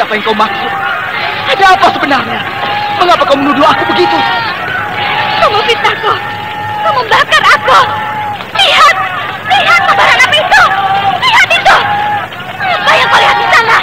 apa yang kau maksud? Ada apa sebenarnya? Mengapa kau menuduh aku begitu? Kamu fitnahku. Kamu membakar aku. Lihat, lihat kobaran api itu. Lihat itu. Apa yang kau lihat di sana?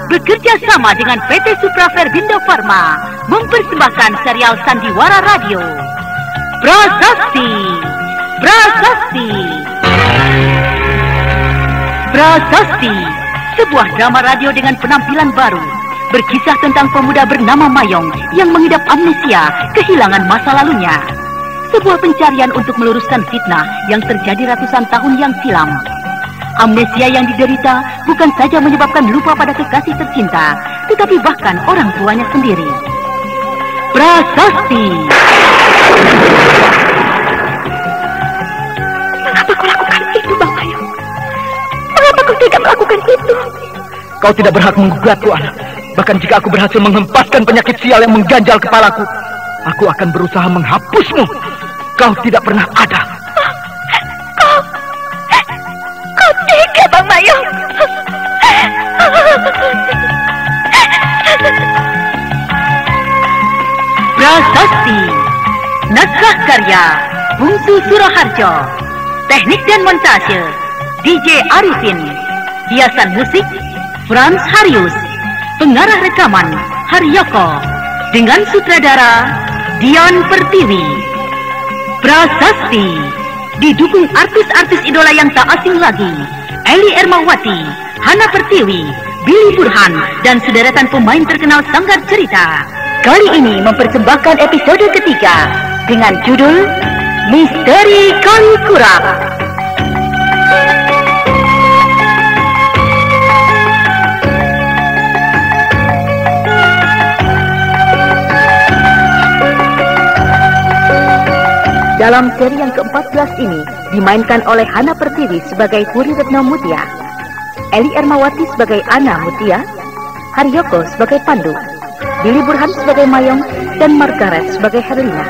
Bekerja sama dengan PT Supra Verbindo Pharma mempersembahkan serial Sandiwara Radio Prasasti. Prasasti, sebuah drama radio dengan penampilan baru, berkisah tentang pemuda bernama Mayong yang mengidap amnesia, kehilangan masa lalunya. Sebuah pencarian untuk meluruskan fitnah yang terjadi ratusan tahun yang silam. Amnesia yang diderita bukan saja menyebabkan lupa pada kekasih tercinta, tetapi bahkan orang tuanya sendiri. Prasasti. Mengapa kau lakukan itu, Bang Mayong? Mengapa kau tidak melakukan itu? Kau tidak berhak menggugatku, anak. Bahkan jika aku berhasil menghempaskan penyakit sial yang mengganjal kepalaku, aku akan berusaha menghapusmu. Kau tidak pernah ada. Bang Mayong. Prasasti. Naskah karya Bungsu Suroharjo. Teknik dan montase DJ Arifin. Hiasan musik Frans Harius. Pengarah rekaman Haryoko. Dengan sutradara Dian Pertiwi. Prasasti didukung artis-artis idola yang tak asing lagi. Eli Ermawati, Hana Pertiwi, Billy Burhan, dan sederetan pemain terkenal sanggar cerita. Kali ini mempersembahkan episode ketiga dengan judul Misteri Kalikurap. Dalam seri yang ke-14 ini dimainkan oleh Hana Pertiwi sebagai Puri Retno Mutia, Eli Ermawati sebagai Ana Mutia, Haryoko sebagai Pandu, Billy Burhan sebagai Mayong, dan Margaret sebagai Herlina.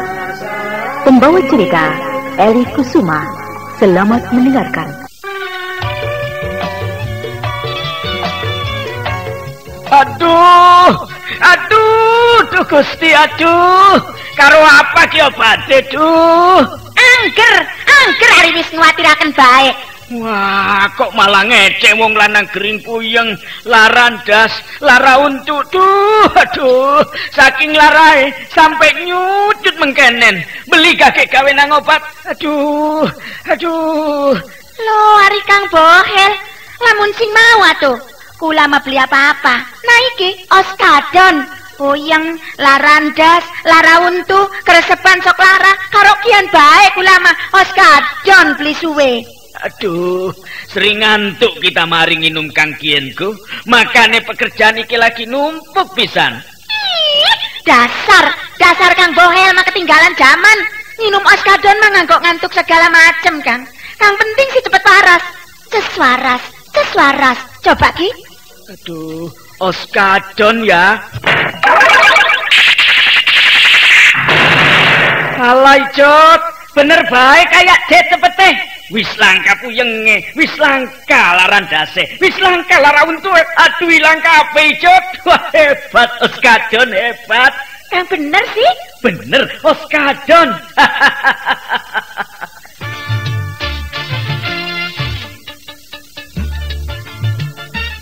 Pembawa cerita Eli Kusuma. Selamat mendengarkan. Aduh, Gusti, aduh. Karo apa ki obate, duh? Angger hari wis nguwatiraken bae. Wah, kok malah ngecek wong lanang gering puyeng, larandas, lara untu. Aduh, saking larae sampai nyucut mengkenen. Beli kakek gawe nang obat. Aduh. Lho, ari Kang Bohel, lamun sing mau atuh. Kula mah beli apa-apa. Nah iki Oskadon. Puyeng, larandas, lara untu, keresepan sok lara, karo kian bae kula mah Oskadon beli suwe. Aduh, sering ngantuk kita mari nginum Kang Kienku. Makane pekerjaan iki lagi numpuk pisan. Dasar Kang Bohel mah ketinggalan zaman. Minum Oskadon mah nganggok ngantuk segala macem, Kang. Kang penting sih cepet waras. Ceswaras. Coba Ki. Aduh, Oskadon ya. Alay Jod, bener baik kayak jet cepete. Wis langka puyenge, wis langka larandase, wis langka lara untu. Aduh ilang kabeh Jod. Wah hebat Oskadon, hebat. Kang bener sih? Bener Oskadon.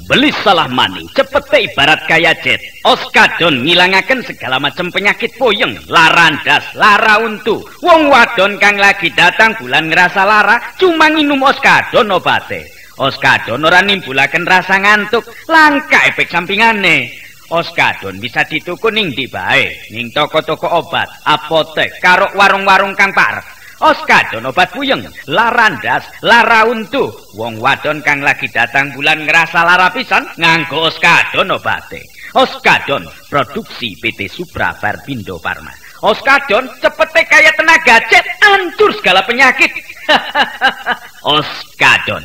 Beli salah maning, cepete ibarat kaya jet. Oskadon ngilangaken segala macam penyakit puyeng, larandas, lara untu. Wong wadon kang lagi datang bulan ngerasa lara, cuma nginum Oskadon obate. Oskadon ora nimbulaken rasa ngantuk, langka efek sampingane. Oskadon bisa dituku ning ndi bae, ning toko-toko obat, apotek, karo warung-warung kang parek. Oskadon obat puyeng, lara ndas, lara untu. Wong wadon kang lagi datang bulan ngerasa lara pisan, nganggo Oskadon obate. Oskadon produksi PT Supra Barbindo Pharma. Oskadon cepete kaya tenaga jet, ancur segala penyakit. Oskadon.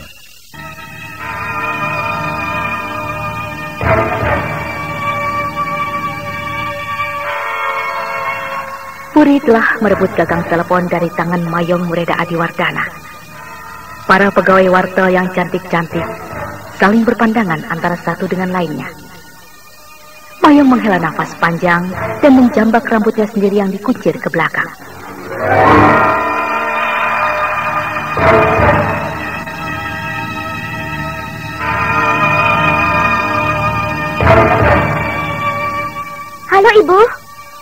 Puri telah merebut gagang telepon dari tangan Mayong Mureda Adiwardana. Para pegawai wartel yang cantik-cantik saling berpandangan antara satu dengan lainnya. Mayong menghela nafas panjang dan menjambak rambutnya sendiri yang dikuncir ke belakang. Halo Ibu.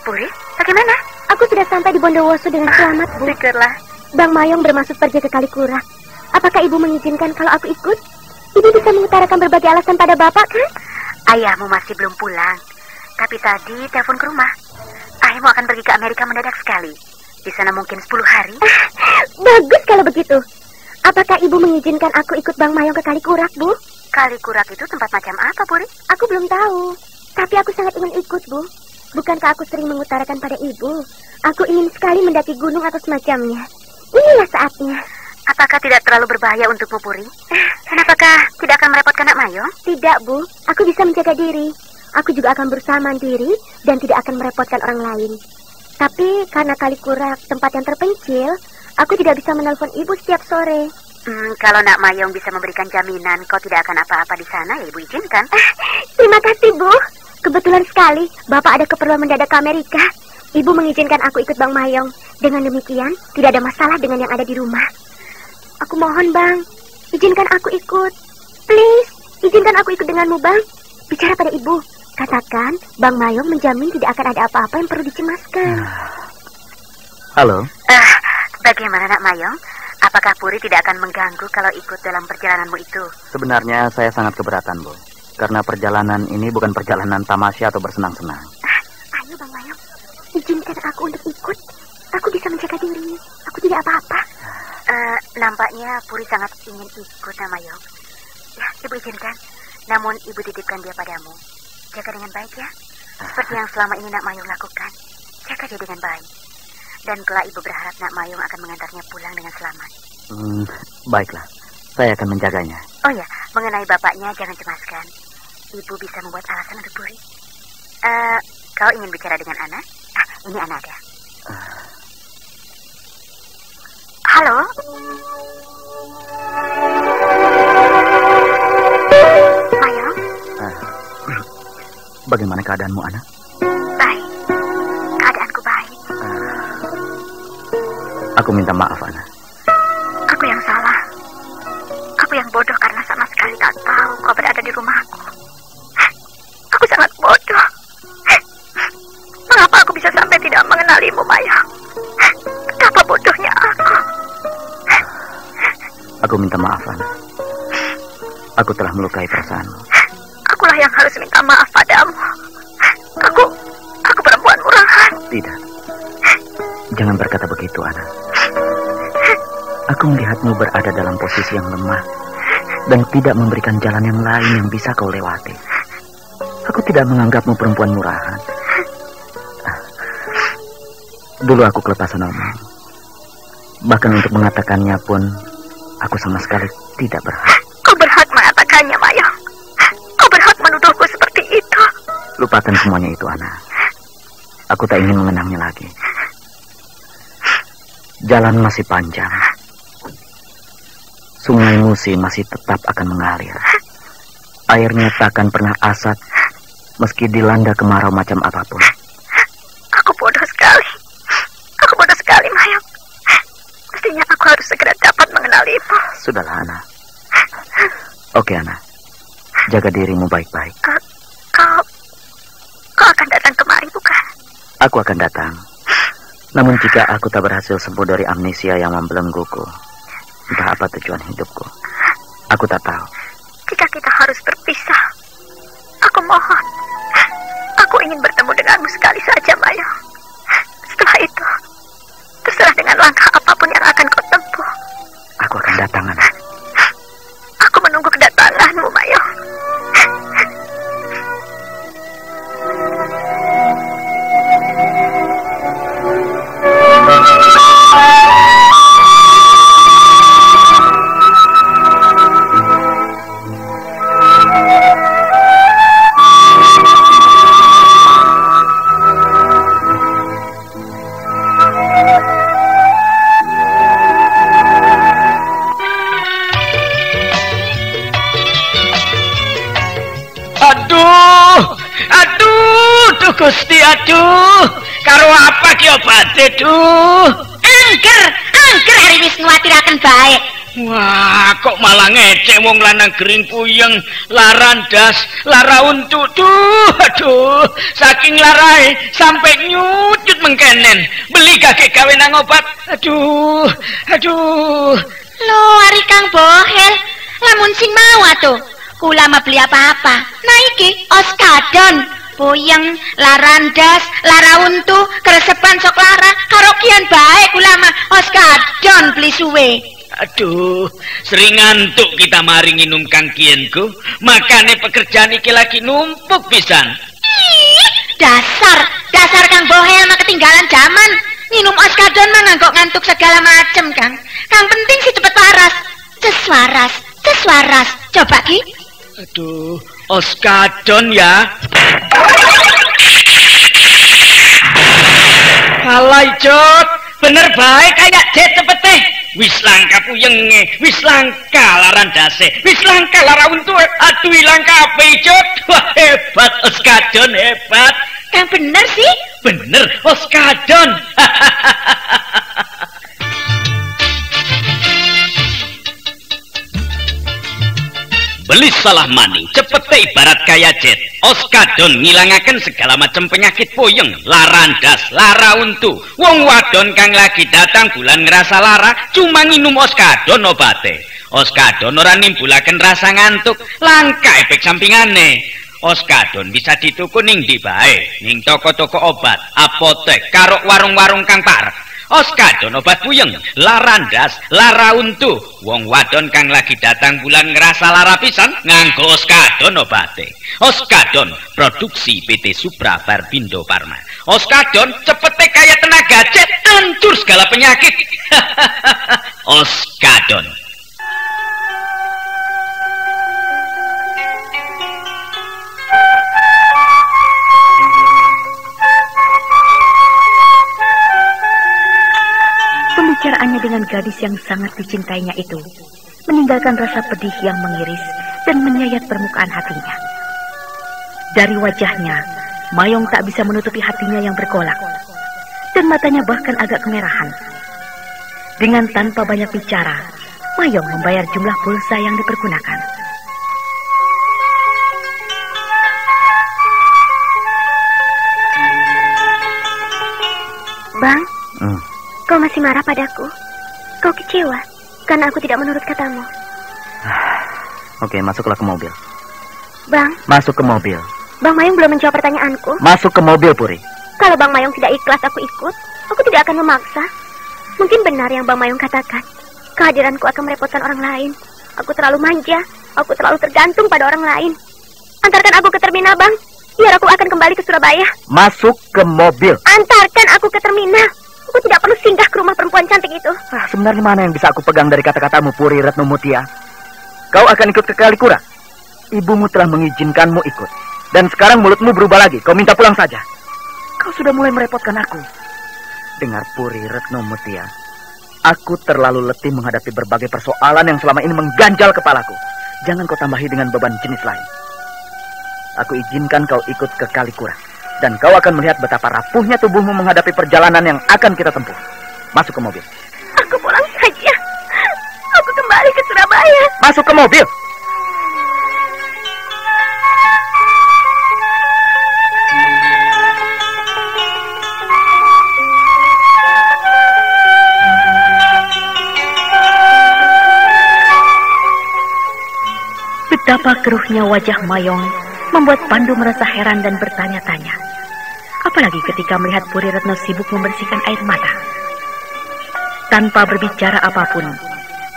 Puri, bagaimana? Aku sudah sampai di Bondowoso dengan selamat, Bu. Syukurlah. Bang Mayong bermaksud pergi ke Kalikurak. Apakah Ibu mengizinkan kalau aku ikut? Ibu bisa mengutarakan berbagai alasan pada Bapak, kan? Ayahmu masih belum pulang. Tapi tadi telepon ke rumah. Ayahmu akan pergi ke Amerika mendadak sekali. Di sana mungkin 10 hari. Bagus kalau begitu. Apakah Ibu mengizinkan aku ikut Bang Mayong ke Kalikurak, Bu? Kalikurak itu tempat macam apa, Puri? Aku belum tahu. Tapi aku sangat ingin ikut, Bu. Bukankah aku sering mengutarakan pada Ibu? Aku ingin sekali mendaki gunung atau semacamnya. Inilah saatnya. Apakah tidak terlalu berbahaya untukmu, Puri? Dan apakah tidak akan merepotkan Nak Mayong? Tidak, Bu. Aku bisa menjaga diri. Aku juga akan berusaha mandiri dan tidak akan merepotkan orang lain. Tapi karena Kalikurak tempat yang terpencil, aku tidak bisa menelpon Ibu setiap sore. Kalau Nak Mayong bisa memberikan jaminan kau tidak akan apa-apa di sana, ya Ibu izinkan. Terima kasih, Bu. Kebetulan sekali, Bapak ada keperluan mendadak ke Amerika. Ibu mengizinkan aku ikut Bang Mayong. Dengan demikian, tidak ada masalah dengan yang ada di rumah. Aku mohon, Bang. Izinkan aku ikut. Please, izinkan aku ikut denganmu, Bang. Bicara pada Ibu. Katakan, Bang Mayong menjamin tidak akan ada apa-apa yang perlu dicemaskan. Halo? Bagaimana Nak Mayong? Apakah Puri tidak akan mengganggu kalau ikut dalam perjalananmu itu? Sebenarnya saya sangat keberatan, Bu. Karena perjalanan ini bukan perjalanan tamasya atau bersenang-senang. Ayo, Bang Mayong. Izinkan aku untuk ikut. Aku bisa menjaga diri. Aku tidak apa-apa. Nampaknya Puri sangat ingin ikut, Nak Mayong. Ya, Ibu izinkan. Namun Ibu titipkan dia padamu. Jaga dengan baik ya. Seperti yang selama ini Nak Mayong lakukan. Jaga dia dengan baik. Dan kelak Ibu berharap Nak Mayong akan mengantarnya pulang dengan selamat. Baiklah. Saya akan menjaganya. Oh ya, mengenai bapaknya jangan cemaskan. Ibu bisa membuat alasan untuk Puri. Kau ingin bicara dengan Ana? Ini Ana ada. Halo? Mayong? Bagaimana keadaanmu, Ana? Baik. Keadaanku baik. Aku minta maaf, Ana. Aku yang salah. Aku yang bodoh karena sama sekali tak tahu kau berada di rumahku. Aku sangat bodoh. Mengapa aku bisa sampai tidak mengenalimu, Mayong? Betapa bodohnya aku. Aku minta maaf, Ana. Aku telah melukai perasaanmu. Akulah yang harus minta maaf padamu. Aku perempuan murahan. Tidak. Jangan berkata begitu, Ana. Aku melihatmu berada dalam posisi yang lemah dan tidak memberikan jalan yang lain yang bisa kau lewati. Aku tidak menganggapmu perempuan murahan. Dulu aku kelepasan omong. Bahkan untuk mengatakannya pun, aku sama sekali tidak berhak. Kau berhak mengatakannya, Mayong. Kau berhak menuduhku seperti itu. Lupakan semuanya itu, Ana. Aku tak ingin mengenangnya lagi. Jalan masih panjang. Sungai Musi masih tetap akan mengalir. Airnya takkan pernah asat meski dilanda kemarau macam apapun. Aku bodoh sekali. Aku bodoh sekali, Mayong. Mestinya aku harus segera dapat mengenalimu. Sudahlah, Ana. Oke, Ana. Jaga dirimu baik-baik. Kau akan datang kemari, bukan? Aku akan datang. Namun jika aku tak berhasil sembuh dari amnesia yang membelengguku, entah apa tujuan hidupku. Aku tak tahu. Jika kita harus berpisah, aku mohon. Aku ingin bertemu denganmu sekali saja, Mayong. Setelah itu, terserah dengan langkah apapun yang akan kau tempuh. Aku akan datang, anak. Aku menunggu kedatanganmu, Mayong. Gusti, aduh, karo apa ki obate, duh? Angger hari wis nguwatiraken bae. Wah, kok malah ngecek wong lanang gering puyeng, laran das, lara untu, duh, aduh, saking larae sampai nyucut mengkenen, beli kakek gawe nang obat, aduh. Lho, ari Kang Bohel, lamun sing mau atuh, kula mah beli apa-apa. Nah iki oskadon. Puyeng, larandas, lara untu, keresepan sok lara, karokian baik ulama, oskadon beli suwe. Aduh, sering ngantuk kita mari nginum Kang Kienku, makane pekerjaan iki lagi numpuk pisan. Dasar Kang Bohel mah ketinggalan zaman. Nginum oskadon mah nganggok ngantuk segala macem, Kang. Kang penting sih cepet waras. Ceswaras. Coba Ki. Aduh, oskadon ya. Alay Jod, bener baik kayak jet cepet teh. Wis langka puyenge, wis langka laran dase, wis langka lara untu, aduh langka apa Jod. Wah hebat oskadon, hebat. Kang bener sih? Bener oskadon. Beli salah maning, cepete ibarat kaya jet. Oskadon ngilangaken segala macam penyakit puyeng, larandas, lara untu. Wong wadon kang lagi datang bulan ngerasa lara, cuma nginum oskadon obate. Oskadon ora nimbulaken rasa ngantuk, langka efek sampingane. Oskadon bisa dituku ning ndi bae, ning toko-toko obat, apotek, karo warung-warung kang parek. Oskadon obat puyeng, larandas, lara untu. Wong wadon kang lagi datang bulan ngerasa lara pisan nganggo oskadon obate. Oskadon produksi PT Supra Barbindo Pharma. Oskadon cepete kaya tenaga jet, hancur segala penyakit. Oskadon. Pembicaraannya dengan gadis yang sangat dicintainya itu meninggalkan rasa pedih yang mengiris dan menyayat permukaan hatinya. Dari wajahnya, Mayong tak bisa menutupi hatinya yang bergolak, dan matanya bahkan agak kemerahan. Dengan tanpa banyak bicara, Mayong membayar jumlah pulsa yang dipergunakan. Bang? Kau masih marah padaku? Kau kecewa karena aku tidak menurut katamu. Oke, masuklah ke mobil. Bang? Masuk ke mobil. Bang Mayong belum menjawab pertanyaanku. Masuk ke mobil, Puri. Kalau Bang Mayong tidak ikhlas aku ikut, aku tidak akan memaksa. Mungkin benar yang Bang Mayong katakan. Kehadiranku akan merepotkan orang lain. Aku terlalu manja. Aku terlalu tergantung pada orang lain. Antarkan aku ke terminal, Bang. Biar aku akan kembali ke Surabaya. Masuk ke mobil. Antarkan aku ke terminal. Aku tidak perlu singgah ke rumah perempuan cantik itu. Sebenarnya mana yang bisa aku pegang dari kata-katamu, Puri Retno Mutia? Kau akan ikut ke Kalikura. Ibumu telah mengizinkanmu ikut. Dan sekarang mulutmu berubah lagi. Kau minta pulang saja. Kau sudah mulai merepotkan aku. Dengar, Puri Retno Mutia. Aku terlalu letih menghadapi berbagai persoalan yang selama ini mengganjal kepalaku. Jangan kau tambahi dengan beban jenis lain. Aku izinkan kau ikut ke Kalikura. Dan kau akan melihat betapa rapuhnya tubuhmu menghadapi perjalanan yang akan kita tempuh. Masuk ke mobil. Aku pulang saja. Aku kembali ke Surabaya. Masuk ke mobil. Betapa keruhnya wajah Mayong membuat Pandu merasa heran dan bertanya-tanya. Apalagi ketika melihat Puri Retno sibuk membersihkan air mata. Tanpa berbicara apapun,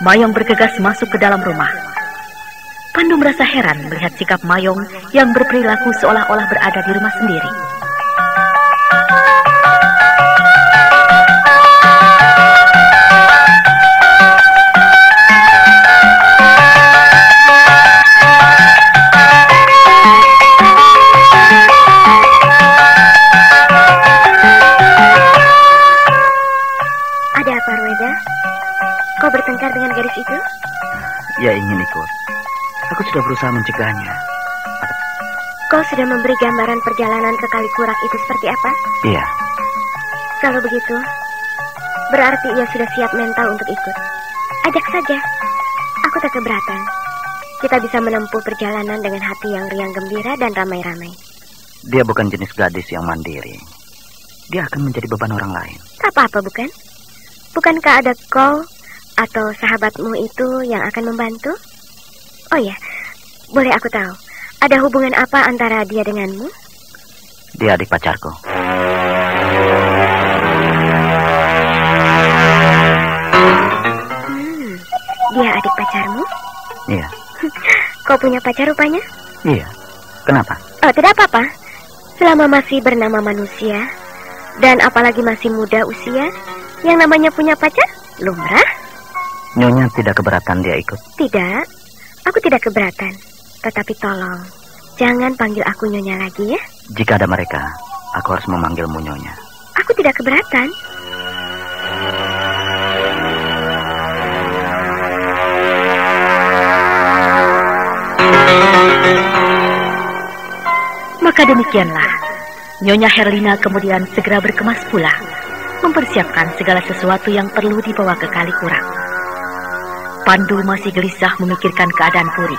Mayong bergegas masuk ke dalam rumah. Pandu merasa heran melihat sikap Mayong yang berperilaku seolah-olah berada di rumah sendiri. Kau bertengkar dengan gadis itu? Ya, ingin ikut. Aku sudah berusaha mencegahnya. Kau sudah memberi gambaran perjalanan ke Kalikurak itu seperti apa? Iya. Kalau begitu, berarti ia sudah siap mental untuk ikut. Ajak saja. Aku tak keberatan. Kita bisa menempuh perjalanan dengan hati yang riang gembira dan ramai-ramai. Dia bukan jenis gadis yang mandiri. Dia akan menjadi beban orang lain. Tak apa-apa, bukan? Bukankah ada kau atau sahabatmu itu yang akan membantu? Oh ya, boleh aku tahu, ada hubungan apa antara dia denganmu? Dia adik pacarku. Dia adik pacarmu? Iya. Kau punya pacar rupanya? Iya. Kenapa? Oh, tidak apa-apa. Selama masih bernama manusia, dan apalagi masih muda usia, yang namanya punya pacar, lumrah. Nyonya tidak keberatan dia ikut? Tidak, aku tidak keberatan. Tetapi tolong, jangan panggil aku Nyonya lagi ya. Jika ada mereka, aku harus memanggilmu Nyonya. Aku tidak keberatan. Maka demikianlah, Nyonya Herlina kemudian segera berkemas pulang, mempersiapkan segala sesuatu yang perlu dibawa ke Kalikurak. Pandu masih gelisah memikirkan keadaan Puri.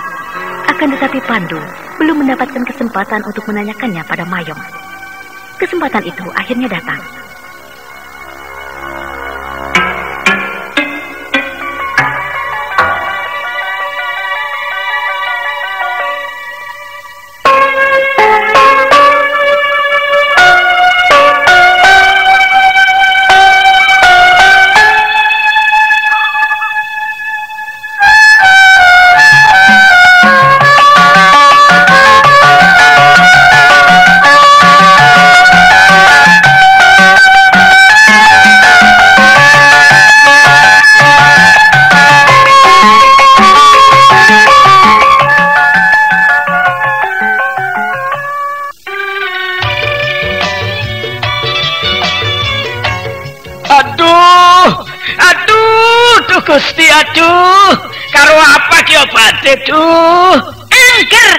Akan tetapi Pandu belum mendapatkan kesempatan untuk menanyakannya pada Mayong. Kesempatan itu akhirnya datang. Gusti, aduh, karo apa ki obate, duh. Angger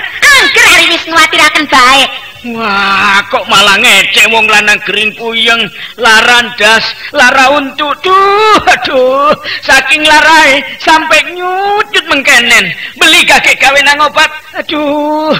hari wis nguwatiraken bae. Wah, kok malah ngecek wong lanang gering puyeng, laran das, lara untuk, duh, aduh, saking larae sampai nyucut mengkenen. Beli kakek gawe nang obat, aduh.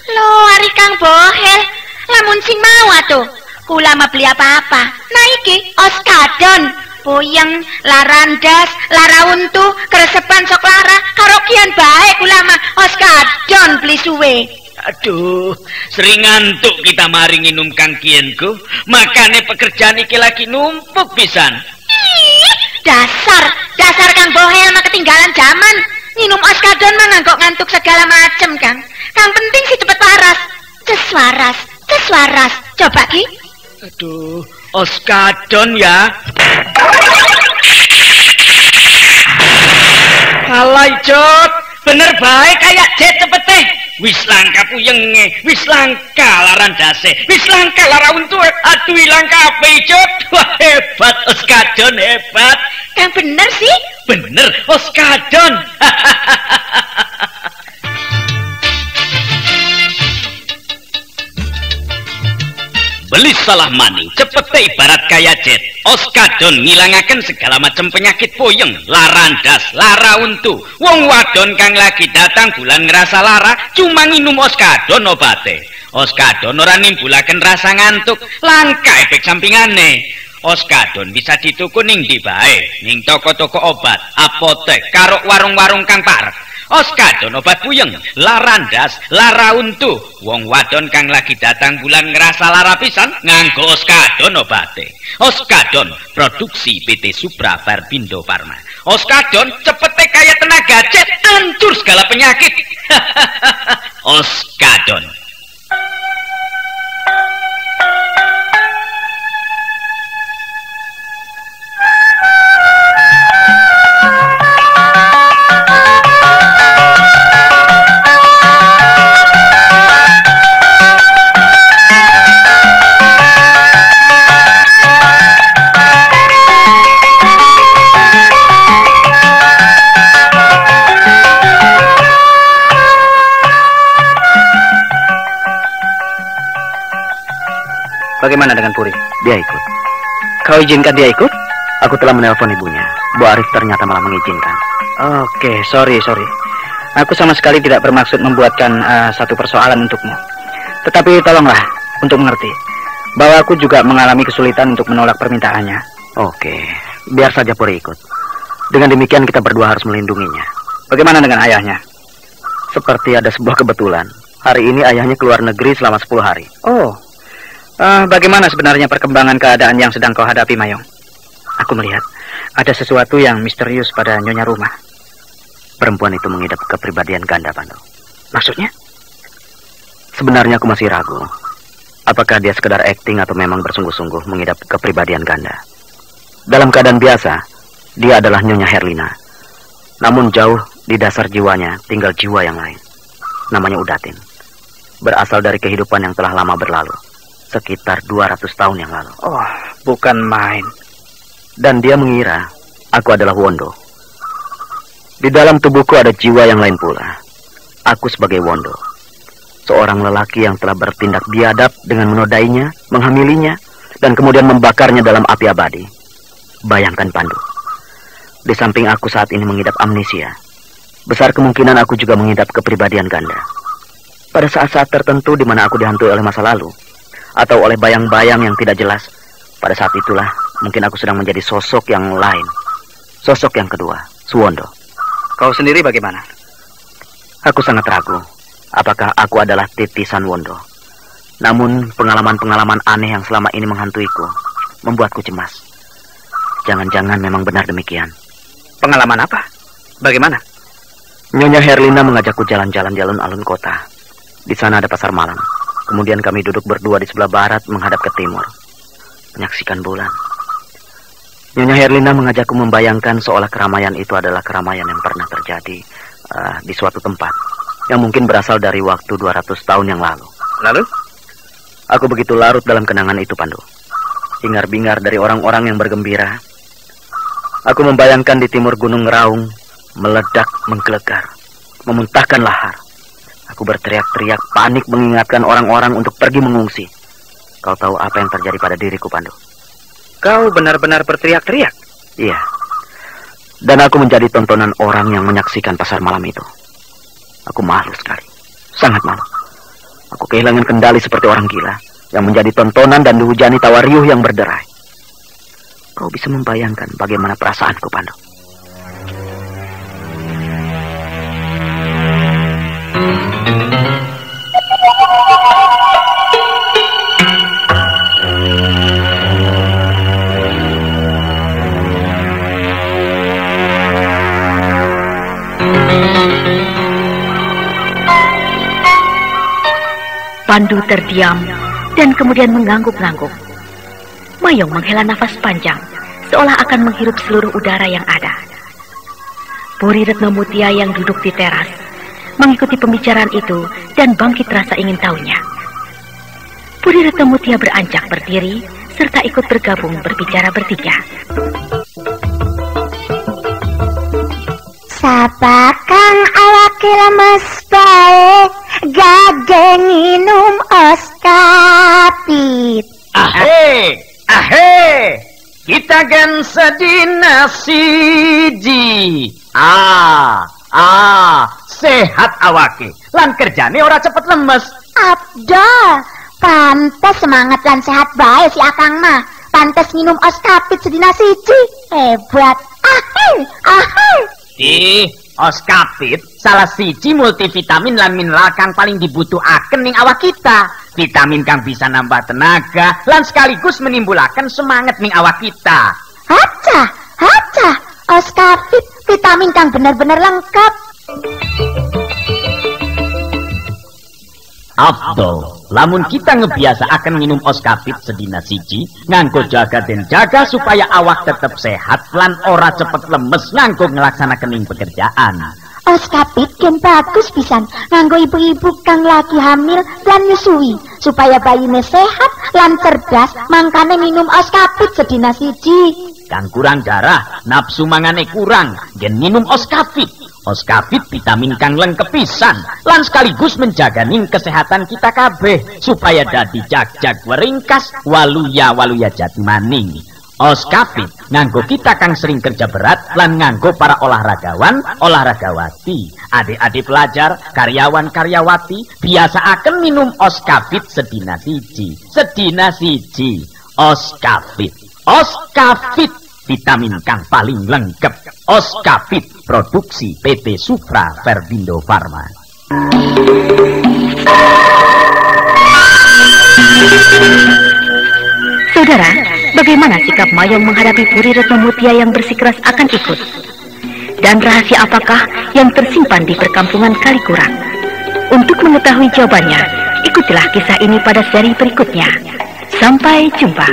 Lho, ari Kang Bohel, lamun sing mau atuh. Kula mah beli apa-apa. Nah iki oskadon. Puyeng, larandas, lara untu, keresepan sok lara, karokian baik ulama, oskadon beli suwe. Aduh, sering ngantuk kita mari nginum Kang Kienku, makane pekerjaan iki lagi numpuk pisan. Dasar Kang Bohel mah ketinggalan zaman. Nginum oskadon mah ngantuk segala macem, Kang. Kang penting sih cepet waras. Ces waras. Coba ki. Aduh, oskadon ya. Alay Jod, bener baik kayak jet cepete. Wis langka puyenge, wis langka laran dase, wis langka lara untu. Aduh langka apa Jod? Wah hebat oskadon hebat. Kang bener sih? Bener oskadon. Beli salah maning, cepete ibarat kaya jet. Oskadon ngilangaken segala macam penyakit puyeng, larandas, lara untu. Wong wadon kang lagi datang bulan ngerasa lara, cuma nginum oskadon obate. Oskadon ora nimbulaken rasa ngantuk, langka efek sampingane. Oskadon bisa dituku ning ndi bae, ning toko-toko obat, apotek, karo warung-warung kang parek. Oskadon obat puyeng, larandas, lara untu. Wong wadon kang lagi datang bulan ngerasa lara pisan nganggo Oskadon obate. Oskadon produksi PT Supra Barbindo Farma. Oskadon cepete kaya tenaga jet, hancur segala penyakit. Oskadon. Bagaimana dengan Puri? Dia ikut. Kau izinkan dia ikut? Aku telah menelpon ibunya. Bu Arif ternyata malah mengizinkan. Oke, sorry. Aku sama sekali tidak bermaksud membuatkan satu persoalan untukmu. Tetapi tolonglah untuk mengerti bahwa aku juga mengalami kesulitan untuk menolak permintaannya. Oke, biar saja Puri ikut. Dengan demikian kita berdua harus melindunginya. Bagaimana dengan ayahnya? Seperti ada sebuah kebetulan. Hari ini ayahnya keluar negeri selama 10 hari. Oh. Bagaimana sebenarnya perkembangan keadaan yang sedang kau hadapi, Mayong? Aku melihat ada sesuatu yang misterius pada Nyonya Rumah. Perempuan itu mengidap kepribadian ganda, Pandu. Maksudnya? Sebenarnya aku masih ragu. Apakah dia sekedar akting atau memang bersungguh-sungguh mengidap kepribadian ganda? Dalam keadaan biasa, dia adalah Nyonya Herlina. Namun jauh di dasar jiwanya tinggal jiwa yang lain. Namanya Udatin. Berasal dari kehidupan yang telah lama berlalu. Sekitar 200 tahun yang lalu. Oh, bukan main. Dan dia mengira aku adalah Wondo. Di dalam tubuhku ada jiwa yang lain pula. Aku sebagai Wondo, seorang lelaki yang telah bertindak biadab dengan menodainya, menghamilinya, dan kemudian membakarnya dalam api abadi. Bayangkan, Pandu, di samping aku saat ini mengidap amnesia, besar kemungkinan aku juga mengidap kepribadian ganda. Pada saat-saat tertentu di mana aku dihantui oleh masa lalu, atau oleh bayang-bayang yang tidak jelas, pada saat itulah mungkin aku sedang menjadi sosok yang lain. Sosok yang kedua, Suwondo. Kau sendiri bagaimana? Aku sangat ragu apakah aku adalah titisan Wondo. Namun pengalaman-pengalaman aneh yang selama ini menghantuiku membuatku cemas. Jangan-jangan memang benar demikian. Pengalaman apa? Bagaimana? Nyonya Herlina mengajakku jalan-jalan di alun-alun kota. Di sana ada pasar malam. Kemudian kami duduk berdua di sebelah barat menghadap ke timur, menyaksikan bulan. Nyonya Herlina mengajakku membayangkan seolah keramaian itu adalah keramaian yang pernah terjadi di suatu tempat, yang mungkin berasal dari waktu 200 tahun yang lalu. Lalu? Aku begitu larut dalam kenangan itu, Pandu. Hingar-bingar dari orang-orang yang bergembira. Aku membayangkan di timur Gunung Raung, meledak, menggelegar, memuntahkan lahar. Aku berteriak-teriak panik mengingatkan orang-orang untuk pergi mengungsi. Kau tahu apa yang terjadi pada diriku, Pandu? Kau benar-benar berteriak-teriak? Iya. Dan aku menjadi tontonan orang yang menyaksikan pasar malam itu. Aku malu sekali. Sangat malu. Aku kehilangan kendali seperti orang gila yang menjadi tontonan dan dihujani tawa riuh yang berderai. Kau bisa membayangkan bagaimana perasaanku, Pandu? Pandu terdiam dan kemudian mengangguk-angguk. Mayong menghela nafas panjang, seolah akan menghirup seluruh udara yang ada. Puri Retno Mutia yang duduk di teras mengikuti pembicaraan itu dan bangkit rasa ingin tahunya. Puri Retno Mutia beranjak berdiri serta ikut bergabung berbicara bertiga. Sapa kang awake lemes bae, gage nginum oskapit. Ahe, kita kan sedina siji. Sehat awake, lan kerjane ora cepet lemes. Abda, pantes semangat lan sehat bae si akang mah. Pantes nginum oskapit sedina siji. Hebat. Ahe. Oskapit salah siji multivitamin lan mineral kang paling dibutuhaken ning awak kita. Vitamin kang bisa nambah tenaga lan sekaligus menimbulaken semangat ning awak kita. Haca, Oskapit vitamin kang bener-bener lengkap. Abdul, lamun kita ngebiasa akan minum Oskapit sedina siji, nganggo jaga dan jaga supaya awak tetap sehat lan ora cepet lemes nganggo ngelaksanakan ing pekerjaan. Oskapit gen bagus pisan nganggo ibu-ibu kang lagi hamil lan nyusui supaya bayine sehat lan cerdas, mangkane minum Oskapit sedina siji. Kang kurang darah, nafsu mangane kurang, gen minum Oskapit. Oskapit vitamin kang lengkep pisan lan sekaligus menjaga ning kesehatan kita kabeh supaya dadi jag-jag weringkas waluya jati maning. Oskapit nganggo kita kang sering kerja berat lan nganggo para olahragawan, olahragawati, adik-adik pelajar, karyawan, karyawati biasa akan minum Oskapit sedina siji. Oskapit vitamin kang paling lengkap. Oskapit produksi PT Supra Verbindo Farma. Saudara, bagaimana sikap Mayong menghadapi Puri Retno Mutia yang bersikeras akan ikut? Dan rahasia apakah yang tersimpan di perkampungan Kalikurang? Untuk mengetahui jawabannya, ikutilah kisah ini pada seri berikutnya. Sampai jumpa.